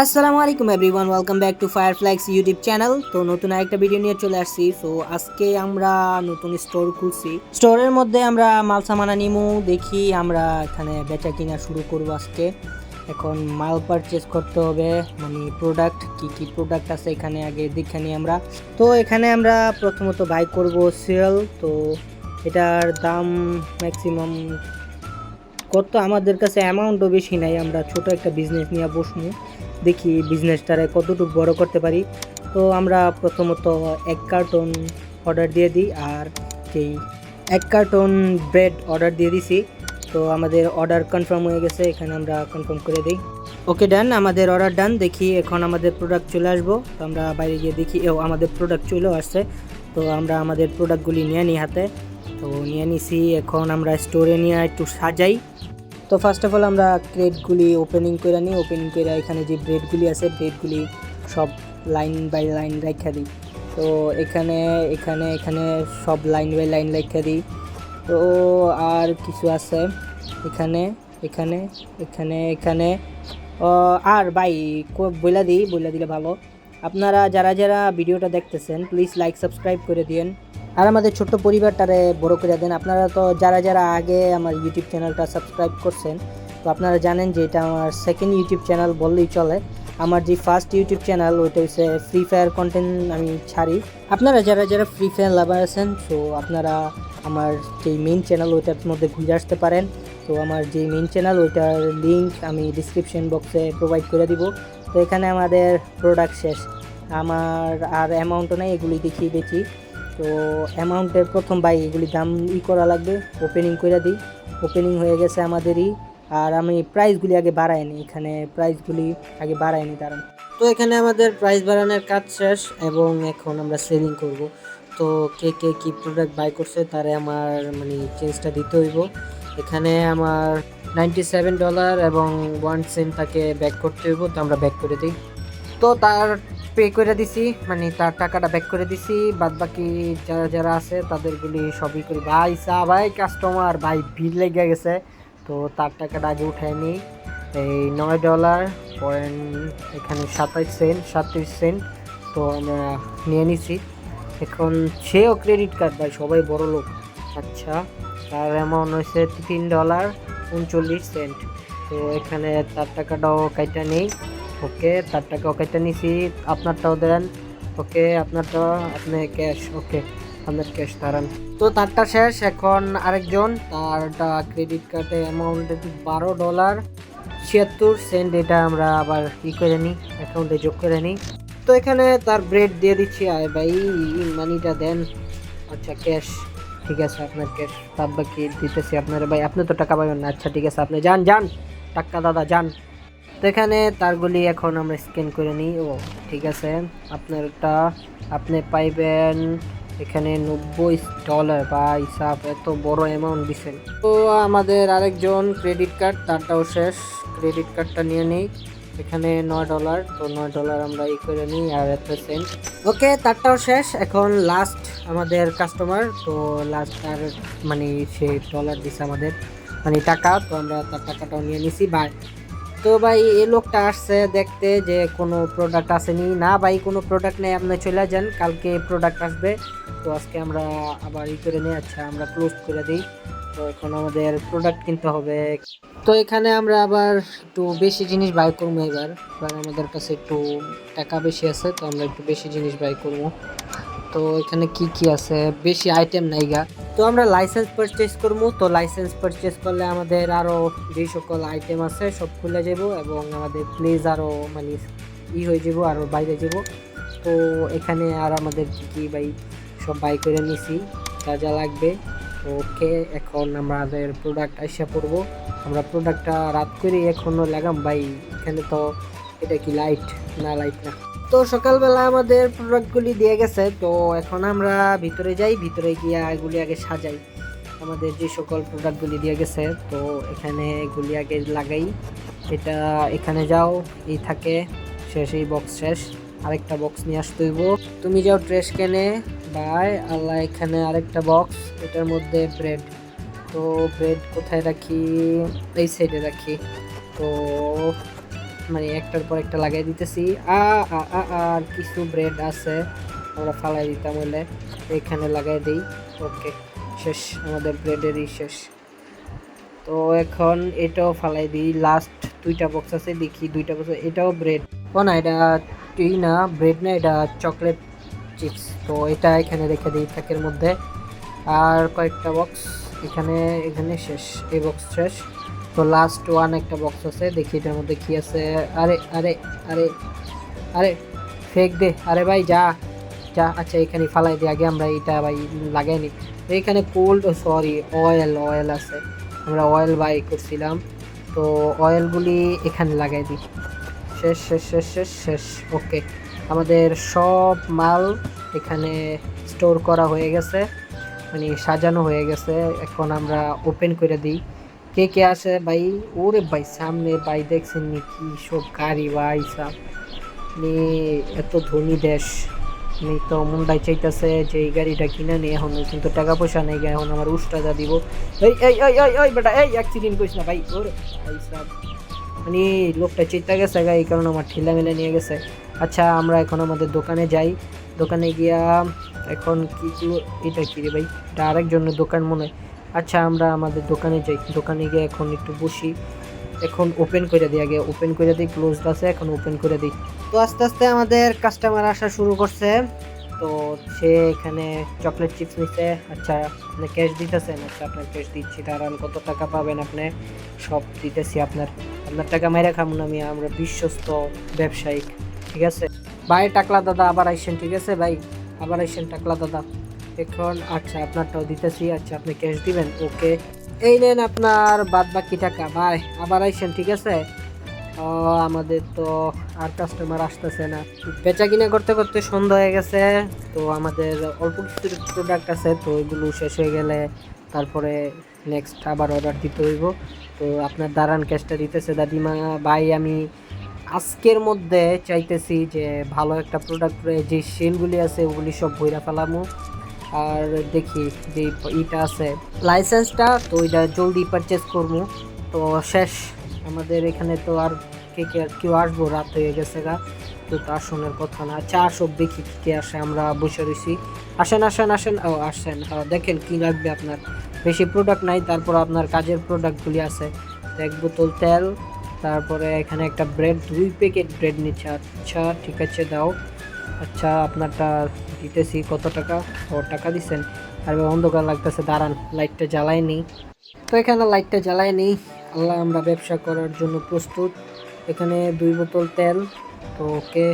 আসসালামু আলাইকুম everyone, welcome back to Fireflux YouTube channel. তো নতুন আরেকটা ভিডিও নিয়ে চলে আসছি। সো আজকে আমরা নতুন স্টোর খুলছি। স্টোরের মধ্যে আমরা মাল সামানা নিমু, দেখি আমরা এখানে বেচা কিনা শুরু করব আজকে। এখন মাল পারচেস করতে হবে, মানে প্রোডাক্ট কি কি প্রোডাক্ট আছে এখানে আগে দেখে নিই আমরা। তো এখানে আমরা প্রথমত বাই করব সিরিয়াল। তো এটার দাম ম্যাক্সিমাম কত, আমাদের কাছে অ্যামাউন্টও বেশি নাই, আমরা ছোট একটা বিজনেস নিয়ে বসবো, দেখি বিজনেসটারে কতটুকু বড় করতে পারি। তো আমরা প্রথমত 1 কার্টন অর্ডার দিয়ে দিই, আর যেই 1 কার্টন ব্রেড অর্ডার দিয়ে দিছি। তো আমাদের অর্ডার কনফার্ম হয়ে গেছে, এখানে আমরা কনফার্ম করে দিই। ওকে ডান, আমাদের অর্ডার ডান। দেখি এখন আমাদের প্রোডাক্ট চলে আসবো। তো আমরা বাইরে গিয়ে দেখি আমাদের প্রোডাক্ট চলেও আসছে। তো আমরা আমাদের প্রোডাক্টগুলি নিয়ে নিই হাতে। তো নিয়ে নিছি, এখন আমরা স্টোরে নিয়ে একটু সাজাই। তো ফার্স্ট অফ অল আমরা ক্রেটগুলি ওপেনিং করে নিই। ওপেনিং করে এখানে যে ব্রেডগুলি আছে, ব্রেডগুলি সব লাইন বাই লাইন রেখে দিই। তো এখানে এখানে এখানে সব লাইন বাই লাইন রেখে দিই। তো আর কিছু আছে এখানে এখানে এখানে এখানে আর ভাই বইলা দিলে ভালো। আপনারা যারা যারা ভিডিওটা দেখতেছেন প্লিজ লাইক সাবস্ক্রাইব করে দিন, আর আমাদের ছোট্ট পরিবারটারে বড় করে দেন। আপনারা তো যারা যারা আগে আমার ইউটিউব চ্যানেলটা সাবস্ক্রাইব করছেন, তো আপনারা জানেন যে এটা আমার সেকেন্ড ইউটিউব চ্যানেল বললেই চলে। আমার যে ফার্স্ট ইউটিউব চ্যানেল ওইটা হচ্ছে ফ্রি ফায়ার কন্টেন্ট আমি ছাড়ি। আপনারা যারা যারা ফ্রি ফায়ার লাভার আছেন, তো আপনারা আমার যেই মেইন চ্যানেল ওইটার মধ্যে ঘুরে আসতে পারেন। তো আমার যে মেইন চ্যানেল ওইটার লিঙ্ক আমি ডিসক্রিপশন বক্সে প্রোভাইড করে দিব। তো এখানে আমাদের প্রোডাক্ট শেষ, আমার আর অ্যামাউন্টও নেই, এগুলি দেখি বেচি। তো অ্যামাউন্টের প্রথম বাই এগুলি দাম করা লাগবে, ওপেনিং করে দিই। ওপেনিং হয়ে গেছে আমাদেরই। আর আমি প্রাইসগুলি আগে বাড়াইনি, এখানে প্রাইসগুলি আগে বাড়াইনি কারণ। তো এখানে আমাদের প্রাইস বাড়ানোর কাজ শেষ এবং এখন আমরা সেলিং করব। তো কে কে কী প্রোডাক্ট বাই করছে তারে আমার মানে চেঞ্জটা দিতে হইব। এখানে আমার $97 এবং 1 সেন্ট তাকে ব্যাক করতে হইব। তো আমরা ব্যাক করে দিই। তো তার পে করে দিছি, মানে তার টাকাটা ব্যাক করে দিছি। বাদ বাকি যারা যারা আছে তাদেরগুলি সবই করি। ভাই ভাই কাস্টমার ভাই ভিড় লেগে গেছে, তো তার টাকাটা আগে উঠায় নিই। এই $9 পয়েন্ট এখানে 37 সেন্ট তো আমরা নিয়ে নিছি। এখন সেও ক্রেডিট কার্ড, ভাই সবাই বড় লোক। আচ্ছা, তার অ্যামাউন্ট হয়েছে $3.39। তো এখানে তার টাকাটাও কাইটা নেই। ওকে, তার টাকাও কেটে নিছি, আপনারটাও দেন। ওকে, আপনারটা আপনি ক্যাশ। ওকে, আপনার ক্যাশ দাঁড়ান। তো তারটা শেষ, এখন আরেকজন তারটা ক্রেডিট কার্ডে অ্যামাউন্ট $12.76। এটা আমরা আবার করে নিই, অ্যাকাউন্টে যোগ করে নিই। তো এখানে তার ব্রেড দিয়ে দিচ্ছি। আয় ভাই মানিটা দেন। আচ্ছা ক্যাশ, ঠিক আছে আপনার ক্যাশ। তার বাকি দিতেছি আপনার। ভাই আপনি তো টাকা পাবেন না। আচ্ছা ঠিক আছে, আপনি যান যান, টাকা দাদা যান। তো এখানে তারগুলি এখন আমরা স্ক্যান করে নিই। ও ঠিক আছে, আপনারটা আপনি পাইবেন এখানে $90। বা হিসাব এত বড় অ্যামাউন্ট দিচ্ছেন। তো আমাদের আরেকজন ক্রেডিট কার্ড, তারটাও শেষ। ক্রেডিট কার্ডটা নিয়ে নিই। এখানে $9, তো $9 আমরা করে নিই আর এত সেন্ট। ওকে, তারটাও শেষ। এখন লাস্ট আমাদের কাস্টমার। তো লাস্ট তার মানে সে ডলার দিছে আমাদের, মানে টাকা। তো আমরা তার টাকাটাও নিয়ে নিছি। বাই। তো ভাই এই লোকটা আসছে দেখতে যে কোনো প্রোডাক্ট আসেনি। না ভাই, কোনো প্রোডাক্ট নেই, আপনি চলে যান, কালকে প্রোডাক্ট আসবে। তো আজকে আমরা আবার করে নিই। আচ্ছা, আমরা ক্লোজ করে দিই। তো এখন আমাদের প্রোডাক্ট কিনতে হবে। তো এখানে আমরা আবার একটু বেশি জিনিস বাই করবো এবার আমাদের কাছে একটু টাকা বেশি আছে, তো আমরা একটু বেশি জিনিস বাই করবো। তো এখানে কি কি আছে, বেশি আইটেম নাই গা। তো আমরা লাইসেন্স পারচেজ করবো। তো লাইসেন্স পারচেজ করলে আমাদের আরও যে সকল আইটেম আছে সব খুলে যাব এবং আমাদের প্লেস আরও মানে হয়ে যাব, আরও বাইরে যাব। তো এখানে আর আমাদের কি ভাই সব বাই করে নিছি যা যা লাগবে। ওকে, এখন আমাদের প্রোডাক্ট আইসা পড়বো। আমরা প্রোডাক্টটা রাত করে এখনও লাগাম ভাই। এখানে তো এটা কি লাইট না, লাইট না। তো সকালবেলা আমাদের প্রোডাক্টগুলি দিয়ে গেছে। তো এখন আমরা ভিতরে যাই, ভিতরে গিয়ে এগুলি আগে সাজাই। আমাদের যে সকল প্রোডাক্টগুলি দিয়ে গেছে, তো এখানে এগুলি আগে লাগাই। এটা এখানে যাও, এই থাকে শেষ, এই বক্স শেষ। আরেকটা বক্স নিয়ে আসতে হইব। তুমি যাও ট্রেশ কেনে বাই আল্লাহ। এখানে আরেকটা বক্স, এটার মধ্যে ব্রেড। তো ব্রেড কোথায় রাখি, এই সাইডে রাখি। তো মানে একটার পর একটা লাগাই দিতেছি। আর কিছু ব্রেড আছে আমরা ফালাই দিতাম হলে এখানে লাগাই দিই। ওকে, শেষ, আমাদের ব্রেডেরই শেষ। তো এখন এটাও ফালাই দিই। লাস্ট দুইটা বক্স আছে, দেখি দুইটা বক্স। এটাও ব্রেড, ও না এটা তুই না ব্রেড না, এটা চকলেট চিপস। তো এটা এখানে রেখে দিই প্যাকের মধ্যে। আর কয়েকটা বক্স এখানে এখানে শেষ, এই বক্স শেষ। তো লাস্ট ওয়ান একটা বক্স আছে, দেখি এটার মধ্যে কি আছে। আরে আরে আরে আরে ফেক দে, আরে ভাই যা যা। আচ্ছা এখানে ফালাই দিই, আগে আমরা এটা ভাই লাগাইনি। তো এখানে কোল্ড, সরি অয়েল আছে, আমরা অয়েল বাই করছিলাম। তো অয়েলগুলি এখানে লাগাই দিই। শেষ শেষ শেষ শেষ শেষ। ওকে, আমাদের সব মাল এখানে স্টোর করা হয়ে গেছে, মানে সাজানো হয়ে গেছে। এখন আমরা ওপেন করে দিই। কে কে আসে ভাই? ওরে ভাই সামনে ভাই দেখছেন নি কি সব গাড়ি ভাই সাহ, মানে এত ধনী দেশ। আমি তো মুন্ডাই চাইতেছে যে এই গাড়িটা কিনে নিই, এখন কিন্তু টাকা পয়সা নেই, এখন আমার উস্তাদা দিব। এই এই এই এই এই বেটা, এই অ্যাক্সিডেন্ট করিস না ভাই। ওরে ভাই সাহ, মানে লোকটা চিন্তা গেছে গা, এই কারণে আমার ঠেলা মেলে নিয়ে গেছে। আচ্ছা আমরা এখন আমাদের দোকানে যাই। দোকানে গিয়া এখন কি এটা কি রে ভাই, এটা আরেকজনের দোকান মনে হয়। আচ্ছা আমরা আমাদের দোকানে যাই, দোকানে গিয়ে এখন একটু বসি। এখন ওপেন করে দিই, আগে ওপেন করে দিই, ক্লোজড আছে, এখন ওপেন করে দিই। তো আস্তে আস্তে আমাদের কাস্টমার আসা শুরু করছে। তো সে এখানে চকলেট চিপস নিচ্ছে। আচ্ছা আপনি ক্যাশ দিতেছেন? আচ্ছা আপনার ক্যাশ দিচ্ছি, দাঁড়ান কত টাকা পাবেন আপনি? সব দিতেছি আপনার, আপনার টাকা মেরে খামু না আমি, আমরা বিশ্বস্ত ব্যবসায়িক, ঠিক আছে ভাই। টাকলা দাদা আবার আইসেন, ঠিক আছে ভাই, আবার আইসেন টাকলা দাদা। এখন আচ্ছা আপনারটাও দিতেছি। আচ্ছা আপনি ক্যাশ দিবেন? ওকে, এই নেন আপনার বাদ বাকি টাকা ভাই, আবার আইসেন, ঠিক আছে। আমাদের তো আর কাস্টমার আসতেছে না, বেচা কিনা করতে করতে সন্ধ্যা হয়ে গেছে। তো আমাদের অল্প কিছু প্রোডাক্ট আছে, তো ওইগুলো শেষ হয়ে গেলে তারপরে নেক্সট আবার অর্ডার দিতে হইব। তো আপনার দাঁড়ান, ক্যাশটা দিতেছে দাদিমা ভাই। আমি আজকের মধ্যে চাইতেছি যে ভালো একটা প্রোডাক্ট, যে সেলগুলি আছে ওগুলি সব বইরা ফেলামো। আর দেখি যে ইটা আছে লাইসেন্সটা, তো ওইটা জলদি পারচেস করবো। তো শেষ আমাদের এখানে। তো আর কে কে আর কেউ আসবো, রাত হয়ে গেছে গা, তো তার শোনার কথা না। আচ্ছা সব দেখি কি কে আসে, আমরা বসে রয়েছি। আসেন আসেন আসেন, ও আসেন। দেখেন কি লাগবে আপনার? বেশি প্রোডাক্ট নাই, তারপর আপনার কাজের প্রোডাক্টগুলি আছে। এক বোতল তেল, তারপরে এখানে একটা ব্রেড, 2 প্যাকেট ব্রেড নিচ্ছে। আচ্ছা ঠিক আছে দাও। আচ্ছা আপনারটা দিতেছি। কত টাকা? ও টাকা দিচ্ছেন। আর অন্ধকার লাগতেছে, দাঁড়ান লাইটটা জ্বালাই নেই। তো এখানে লাইটটা জ্বালাই নেই। আল্লাহ, আমরা ব্যবসা করার জন্য প্রস্তুত। এখানে 2 বোতল তেল। তো ওকে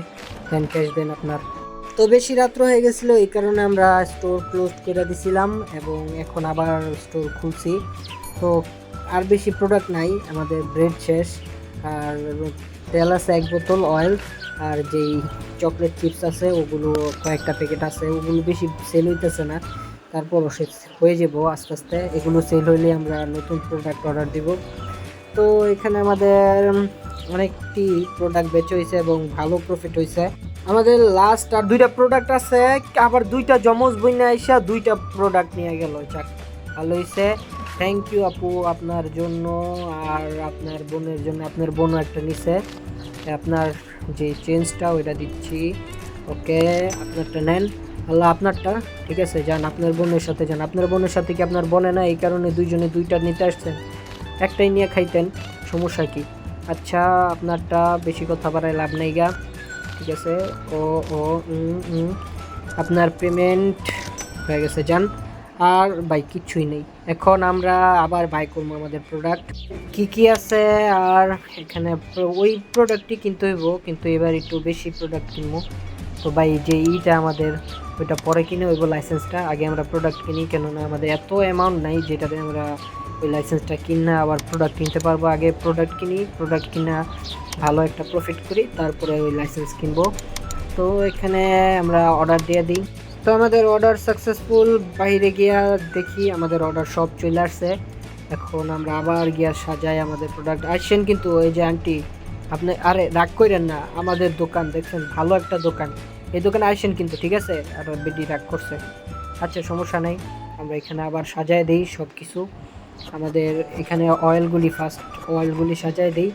দেন, ক্যাশ দেন আপনার। তো বেশি রাত্র হয়ে গেছিলো, এই কারণে আমরা স্টোর ক্লোজ করে দিছিলাম এবং এখন আবার স্টোর খুলছি। তো আর বেশি প্রোডাক্ট নাই, আমাদের ব্রেড শেষ, আর তেল আছে 1 বোতল, অয়েল, আর যেই চকলেট চিপস আছে ওগুলো কয়েকটা প্যাকেট আছে, ওগুলো বেশি সেল হইতেছে না, তারপরও সে হয়ে যাব আস্তে আস্তে। এগুলো সেল হইলে আমরা নতুন প্রোডাক্ট অর্ডার দিব। তো এখানে আমাদের অনেকটি প্রোডাক্ট বেচে হয়েছে এবং ভালো প্রফিট হয়েছে। আমাদের লাস্ট আর 2টা প্রোডাক্ট আছে, আবার 2টা জমজ বইনা আইসা 2টা প্রোডাক্ট নিয়ে গেল। যাক ভালো হয়েছে, থ্যাংক ইউ আপু আপনার জন্য আর আপনার বোনের জন্য। আপনার বোনও একটা নিছে, আপনার যে চেঞ্জটা ওইটা দিচ্ছি। ওকে আপনারটা নেন। আল্লাহ আপনারটা, ঠিক আছে যান আপনার বোনের সাথে যান। আপনার বোনের সাথে কি আপনার বোনে না, এই কারণে দুইজনে 2টা নিতে আসছেন, একটাই নিয়ে খাইতেন, সমস্যা কি? আচ্ছা আপনারটা, বেশি কথা বাড়ায় লাভ নেই গা, ঠিক আছে। ও ও আপনার পেমেন্ট হয়ে গেছে, যান। আর ভাই কিচ্ছুই নেই, এখন আমরা আবার বাই করবো আমাদের প্রোডাক্ট কি কি আছে। আর এখানে ওই প্রোডাক্টই কিনতে হইব, কিন্তু এবার একটু বেশি প্রোডাক্ট কিনবো। তো ভাই যে এইটা আমাদের ওইটা পরে কিনে হইব, লাইসেন্সটা আগে আমরা প্রোডাক্ট কিনি, কেননা আমাদের এত অ্যামাউন্ট নাই যেটাতে আমরা ওই লাইসেন্সটা কিনা আবার প্রোডাক্ট কিনতে পারবো। আগে প্রোডাক্ট কিনি, প্রোডাক্ট কিনা ভালো একটা প্রফিট করি, তারপরে ওই লাইসেন্স কিনবো। তো এখানে আমরা অর্ডার দিয়ে দিই। তো আমাদের অর্ডার সাকসেসফুল। বাইরে গিয়া দেখি আমাদের অর্ডার সব চলে আসছে। এখন আমরা আবার গিয়া সাজাই আমাদের প্রোডাক্ট। আসছেন কিন্তু ওই যে আন্টি, আপনি আরে রাগ করেন না, আমাদের দোকান দেখছেন ভালো একটা দোকান, এই দোকানে আসছেন কিন্তু, ঠিক আছে। আর বেডি রাগ করছে, আচ্ছা সমস্যা নেই। আমরা এখানে আবার সাজায় দিই সব কিছু। আমাদের এখানে অয়েলগুলি, ফার্স্ট অয়েলগুলি সাজায় দিই।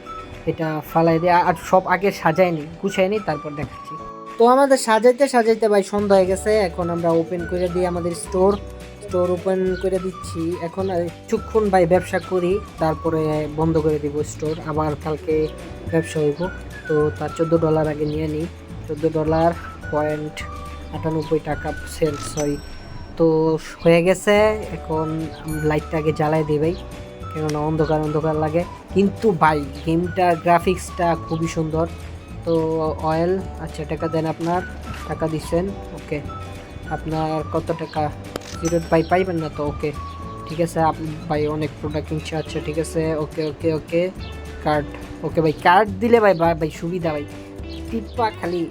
এটা ফালাই দিয়ে আর সব আগে সাজাই নিই, গুছাই নিই, তারপর দেখাচ্ছি। তো আমাদের সাজাইতে সাজাইতে ভাই সন্ধ্যা হয়ে গেছে। এখন আমরা ওপেন করে দিই আমাদের স্টোর ওপেন করে দিচ্ছি। এখন কিছুক্ষণ ভাই ব্যবসা করি, তারপরে বন্ধ করে দিব স্টোর। আবার কালকে ব্যবসা হইব। তো তার $14 আগে নিয়ে নিই। $14.98 সেলস হয়। তো হয়ে গেছে। এখন লাইটটা আগে জ্বালাই দিই ভাই, কেননা অন্ধকার অন্ধকার লাগে। কিন্তু ভাই গেমটার গ্রাফিক্সটা খুবই সুন্দর। তো অয়েল, আচ্ছা টাকা দেন, আপনার টাকা দিচ্ছেন, ওকে। আপনার কত টাকা? 0 পাইবেন না তো, ওকে ঠিক আছে। ভাই অনেক প্রোডাক্ট কিনছে, আচ্ছা ঠিক আছে, ওকে ওকে ওকে। কার্ড, ওকে ভাই কার্ড দিলে ভাই ভাই সুবিধা ভাই, টিপা খালি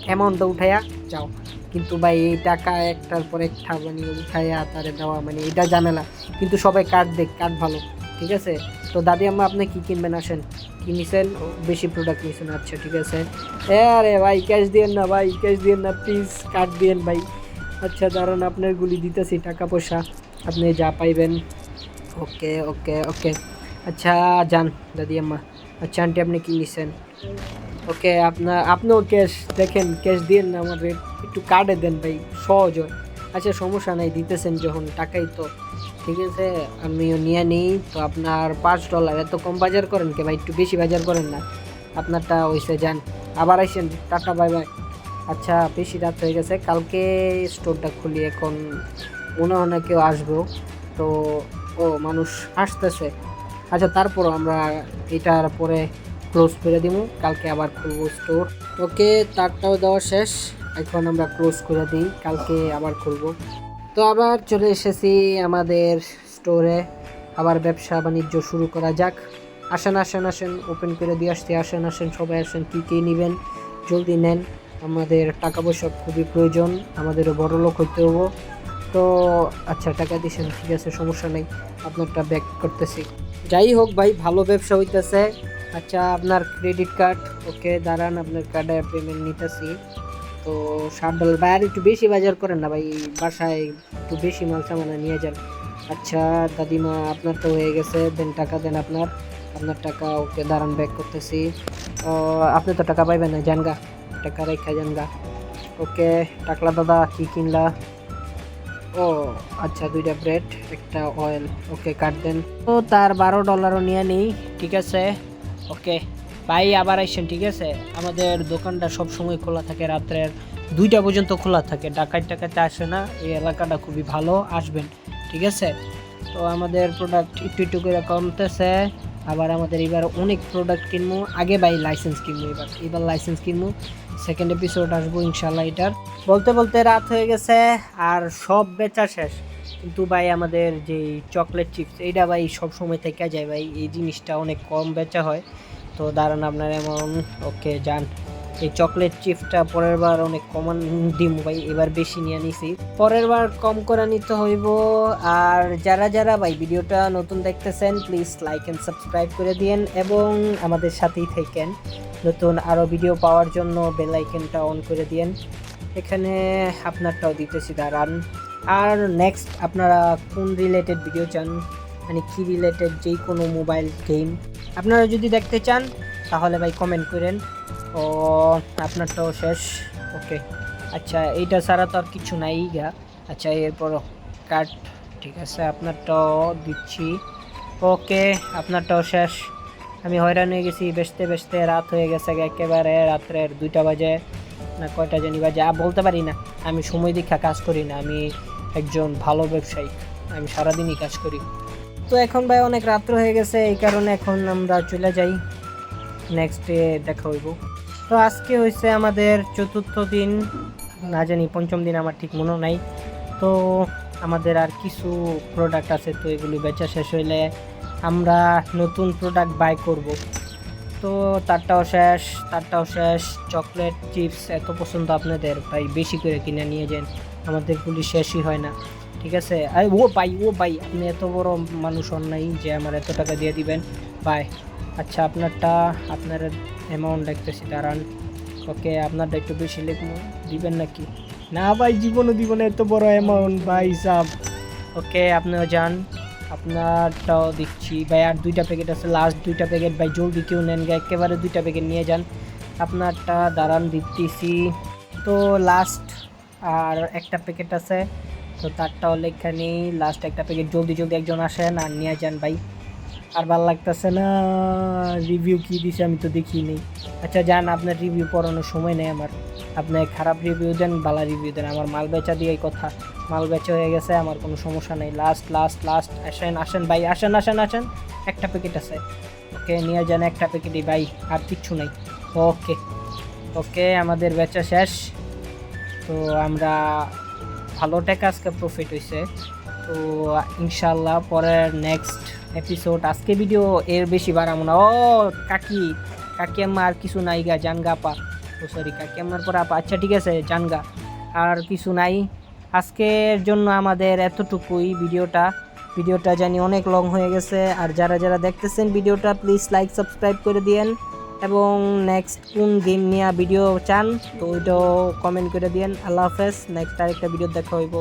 অ্যামাউন্টটা উঠাইয়া যাও। কিন্তু ভাই এই টাকা একটার পর একটা মানে উঠাইয়া তারে দেওয়া মানে এটা ঝামেলা। কিন্তু সবাই কার্ড দেখ, কার্ড ভালো, ঠিক আছে। তো দাদি আম্মা আপনি কি কিনবেন আসেন? কি নিছেন? বেশি প্রোডাক্ট নিছেন, আচ্ছা ঠিক আছে। আরে ভাই ক্যাশ দিয়েন না ভাই, ক্যাশ দিয়েন না প্লিজ, কার্ড দিয়েন ভাই। আচ্ছা দাঁড়ান, আপনার গুলি দিতেছি, টাকা পয়সা আপনি যা পাইবেন। ওকে ওকে ওকে, আচ্ছা যান দাদি আম্মা। আচ্ছা আন্টি আপনি কি নিছেন? ওকে আপনিও ক্যাশ দেখেন, ক্যাশ দিয়েন না, আমার একটু কার্ডে দেন ভাই, সহজ হয়। আচ্ছা সমস্যা নাই, দিতেছেন যখন টাকাই তো, ঠিক আছে আমিও নিয়ে নিই। তো আপনার $5, এত কম বাজার করেন কে ভাই? একটু বেশি বাজার করেন না। আপনারটা হয়েছে, যান আবার আইসেন, টাটা বাই বাই। আচ্ছা বেশি রাত হয়ে গেছে, কালকে স্টোরটা খুলি। এখন মনে হয় না কেউ আসবো। তো ও মানুষ আসতেছে, আচ্ছা তারপরও আমরা এটার পরে ক্লোজ করে দিব, কালকে আবার খুলবো স্টোর। ওকে তারটাও দেওয়া শেষ, এখন আমরা ক্লোজ করে দিই, কালকে আবার খুলবো। তো আবার চলে এসেছি আমাদের স্টোরে, আবার ব্যবসা বাণিজ্য শুরু করা যাক। আসেন আসেন আসেন, ওপেন করে দিয়ে আসছি, আসেন আসেন সবাই আসেন, কী কী নেবেন জলদি নেন। আমাদের টাকা পয়সা খুবই প্রয়োজন, আমাদেরও বড় লোক হইতে হবো। তো আচ্ছা টাকা দিছেন, ঠিক আছে সমস্যা নেই, আপনারটা ব্যাক করতেছি। যাই হোক ভাই ভালো ব্যবসা হইতেছে। আচ্ছা আপনার ক্রেডিট কার্ড, ওকে দাঁড়ান আপনার কার্ডে পেমেন্ট নিতেছি। তো $60 ভাই, আর একটু বেশি বাজার করেন না ভাই, বাসায় একটু বেশি মাল সামানা নিয়ে যান। আচ্ছা দাদিমা আপনার তো হয়ে গেছে, দেন টাকা দেন আপনার টাকা, ওকে দাঁড়ান ব্যাক করতেছি। আপনি তো টাকা পাইবেন না, জানগা টাকা রেখা জানগা। ওকে টাকলা দাদা কি কিনলা? ও আচ্ছা 2টা ব্রেড, একটা অয়েল, ওকে কাট দেন। তো তার $12 নিয়ে নিই, ঠিক আছে ওকে। ভাই আবার আইসেন, ঠিক আছে। আমাদের দোকানটা সব সময় খোলা থাকে, রাত্রের 2টা পর্যন্ত খোলা থাকে, ডাকাতে আসে না। এই এলাকাটা খুবই ভালো, আসবেন ঠিক আছে। তো আমাদের প্রোডাক্ট একটু একটু করে কমতেছে। আবার আমাদের এবার অনেক প্রোডাক্ট কিনবো, আগে ভাই লাইসেন্স কিনবো, এবার লাইসেন্স কিনবো। সেকেন্ড এপিসোড আসবো ইনশাল্লাহ এটার। বলতে বলতে রাত হয়ে গেছে আর সব বেচা শেষ। কিন্তু ভাই আমাদের যে চকলেট চিপস, এইটা ভাই সব সময় থেকে যায় ভাই, এই জিনিসটা অনেক কম বেচা হয়। তো দাঁড়ান আপনার এমন, ওকে যান। এই চকলেট চিপসটা পরের বার অনেক কমান দিব ভাই, এবার বেশি নিয়ে নিছি, পরের বার কম করে নিতে হইব। আর যারা যারা ভাই ভিডিওটা নতুন দেখতেছেন প্লিজ লাইক এন্ড সাবস্ক্রাইব করে দিয়েন এবং আমাদের সাথেই থাকেন। নতুন আরও ভিডিও পাওয়ার জন্য বেল আইকনটা অন করে দিয়েন। এখানে আপনারটাও দিতেছি, দাঁড়ান। আর নেক্সট আপনারা কোন রিলেটেড ভিডিও চান, মানে কি রিলেটেড, যেই কোনো মোবাইল গেম আপনারা যদি দেখতে চান তাহলে ভাই কমেন্ট করেন। ও আপনারটাও শেষ, ওকে। আচ্ছা এইটা ছাড়া তো আর কিছু নাই গা। আচ্ছা এরপর কাট, ঠিক আছে আপনারটাও দিচ্ছি, ওকে আপনারটাও শেষ। আমি হয়রান হয়ে গেছি, বেচতে বেচতে রাত হয়ে গেছে, একেবারে রাত্রের 2টা বাজে না কয়টা জানি বাজে, বলতে পারি না। আমি সময় দীক্ষা কাজ করি না, আমি একজন ভালো ব্যবসায়ী, আমি সারাদিনই কাজ করি। তো এখন ভাই অনেক রাত্র হয়ে গেছে, এই কারণে এখন আমরা চলে যাই, নেক্সট ডে দেখা হইব। তো আজকে হয়েছে আমাদের 4র্থ দিন, না জানি 5ম দিন, আমার ঠিক মনে নাই। তো আমাদের আর কিছু প্রোডাক্ট আছে, তো এগুলি বেচা শেষ হইলে আমরা নতুন প্রোডাক্ট বাই করব। তো তারটাও শেষ। চকলেট চিপস এত পছন্দ আপনাদের ভাই, বেশি করে কিনে নিয়ে যান, আমাদেরগুলি শেষই হয় না, ঠিক আছে। আর ও ভাই আপনি এত বড় মানুষ হন নাই যে আমার এত টাকা দিয়ে দিবেন ভাই। আচ্ছা আপনারটা, আপনার অ্যামাউন্ট দেখতেছি, দাঁড়ান। ওকে আপনারটা একটু বেশি লিখবো, দিবেন নাকি? না ভাই জীবনও দিব না এত বড় অ্যামাউন্ট ভাই সাব। ওকে আপনিও যান, আপনারটাও দিচ্ছি ভাই, আর 2টা প্যাকেট আছে, লাস্ট 2টা প্যাকেট ভাই, জলদি কেউ নেন গা, একেবারে 2টা প্যাকেট নিয়ে যান। আপনারটা দাঁড়ান দিতেছি। তো লাস্ট আর একটা প্যাকেট আছে, তো তারটাও লেখা নেই, লাস্ট একটা প্যাকেট, জলদি জলদি একজন আসেন আর নিয়ে যান ভাই। আর ভাল লাগতেছে না, রিভিউ কি দিছে আমি তো দেখি নেই। আচ্ছা যান, আপনার রিভিউ পড়ানোর সময় নেই আমার। আপনি খারাপ রিভিউ দেন, ভালো রিভিউ দেন, আমার মাল বেচা দিয়ে কথা। মাল বেচা হয়ে গেছে, আমার কোনো সমস্যা নেই। লাস্ট লাস্ট লাস্ট আসেন আসেন ভাই, আসেন আসেন আসেন। একটা প্যাকেট আছে, ওকে নিয়ে যান একটা প্যাকেটই ভাই, আর কিচ্ছু নাই। ওকে ওকে, আমাদের বেচা শেষ। তো আমরা ভালো টাকা আজকে প্রফিট হয়েছে। তো ইনশাল্লাহ পরের নেক্সট এপিসোড, আজকে ভিডিও এর বেশি বাড়াবো না। ও কাকি, কাকি আম্মা আর কিছু নাই গা, জানগা আপা। ও সরি, কাকি আম্মার পর আপা, আচ্ছা ঠিক আছে জানগা, আর কিছু নাই। আজকের জন্য আমাদের এতটুকুই ভিডিওটা জানি অনেক লং হয়ে গেছে। আর যারা যারা দেখতেছেন ভিডিওটা, প্লিজ লাইক সাবস্ক্রাইব করে দিয়েন, এবং নেক্সট কোন গেম নিয়ে ভিডিও চান তো ওইটাও কমেন্ট করে দিয়েন। আল্লাহ হাফেজ, নেক্সট আরেকটা ভিডিও দেখা হইব।